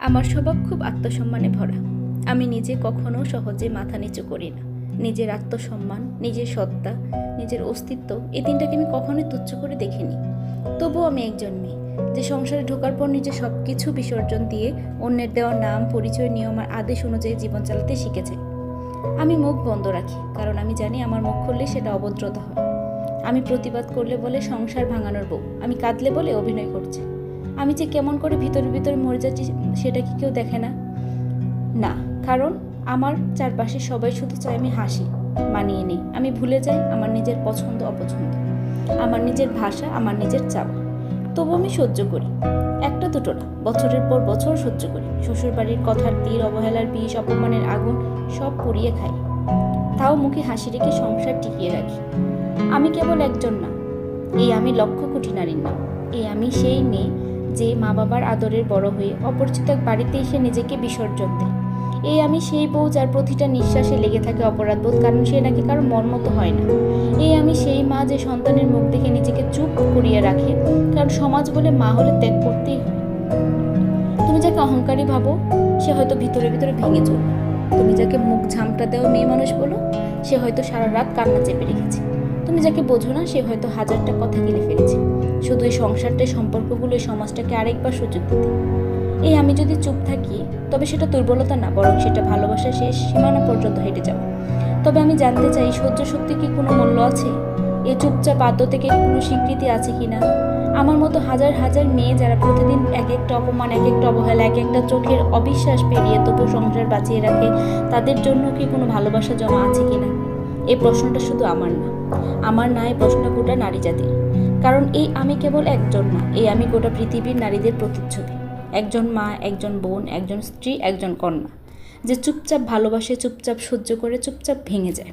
আমার স্বভাব খুব আত্মসম্মানে ভরা। আমি নিজে কখনো সহজে মাথা নিচু করি না। নিজের আত্মসম্মান, নিজের সত্তা, নিজের অস্তিত্ব এই তিনটাকে আমি কখনোই তুচ্ছ করে দেখিনি। তবুও আমি একজন মেয়ে যে সংসারে ঢোকার পর নিজের সব কিছু বিসর্জন দিয়ে অন্যের দেওয়া নাম, পরিচয়, নিয়ম আর আদেশ অনুযায়ী জীবন চালাতে শিখেছে। আমি মুখ বন্ধ রাখি, কারণ আমি জানি আমার মুখ খুললে সেটা অভদ্রতা হয়। আমি প্রতিবাদ করলে বলে সংসার ভাঙানোর বউ, আমি কাঁদলে বলে অভিনয় করছে। আমি যে কেমন করে ভিতরে ভিতরে মরে যাচ্ছি সেটা কি কেউ দেখে না? না, কারণ আমার চারপাশে সবাই শুধু চায় আমি হাসি, মানিয়ে নেই। আমি ভুলে যাই আমার নিজের পছন্দ অপছন্দ, আমার নিজের ভাষা, আমার নিজের চাওয়া। তবু আমি সহ্য করি, একটা দুটো না, বছরের পর বছর সহ্য করি। শ্বশুরবাড়ির কথার তীর, অবহেলার বিষ, অপমানের আগুন সব পুড়িয়ে খাই। তাও মুখে হাসি রেখে সংসার টিকিয়ে রাখি। আমি কেবল একজন না, এই আমি লক্ষ কোটি নারীর নাম। এই আমি সেই মেয়ে যে মা বাবার আদরের বড় হয়ে অপরিচিত এক বাড়িতে এসে নিজেকে বিসর্জন দেয়। এই আমি সেই বউ যার প্রতিটা নিঃশ্বাসে লেগে থাকে অপরাধবোধ, কারণ সে নাকি কারো মর্মতো হয় না। এই আমি সেই মা যে সন্তানের মুখ দেখে নিজেকে চুপ করিয়ে রাখে, কারণ সমাজ বলে মা হলে ত্যাগ করতেই হয়। তুমি যাকে অহংকারী ভাবো সে হয়তো ভিতরে ভিতরে ভেঙে চলবে। তুমি যাকে মুখ ঝামটা দেওয়া মেয়ে মানুষ বলো সে হয়তো সারা রাত কান্না চেপে রেখেছে। তুমি যাকে বোঝো না সে হয়তো হাজারটা কথা গিলে ফেলেছে, শুধু এই সংসারটাই, সম্পর্কগুলো, এই সমাজটাকে আরেকবার সুযোগ দিতে। এই আমি যদি চুপ থাকি তবে সেটা দুর্বলতা না, বরং সেটা ভালোবাসার শেষ সীমানা পর্যন্ত হেঁটে যাওয়া। তবে আমি জানতে চাই, সহ্য শক্তি কি কোনো মূল্য আছে? এই চুপচাপ বাধ্য থেকে কোনো স্বীকৃতি আছে কিনা? আমার মতো হাজার হাজার মেয়ে যারা প্রতিদিন এক একটা অপমান, এক একটা অবহেলা, এক একটা চোখের অবিশ্বাস পেরিয়ে তবু সংসার বাঁচিয়ে রাখে, তাদের জন্য কি কোনো ভালোবাসা জমা আছে কিনা? এই প্রশ্নটা শুধু আমার না, এই প্রশ্নটা গোটা নারী জাতির। কারণ এই আমি কেবল একজন না, এই আমি গোটা পৃথিবীর নারীদের প্রতিচ্ছবি। একজন মা, একজন বোন, একজন স্ত্রী, একজন কন্যা, যে চুপচাপ ভালোবাসে, চুপচাপ সহ্য করে, চুপচাপ ভেঙে যায়।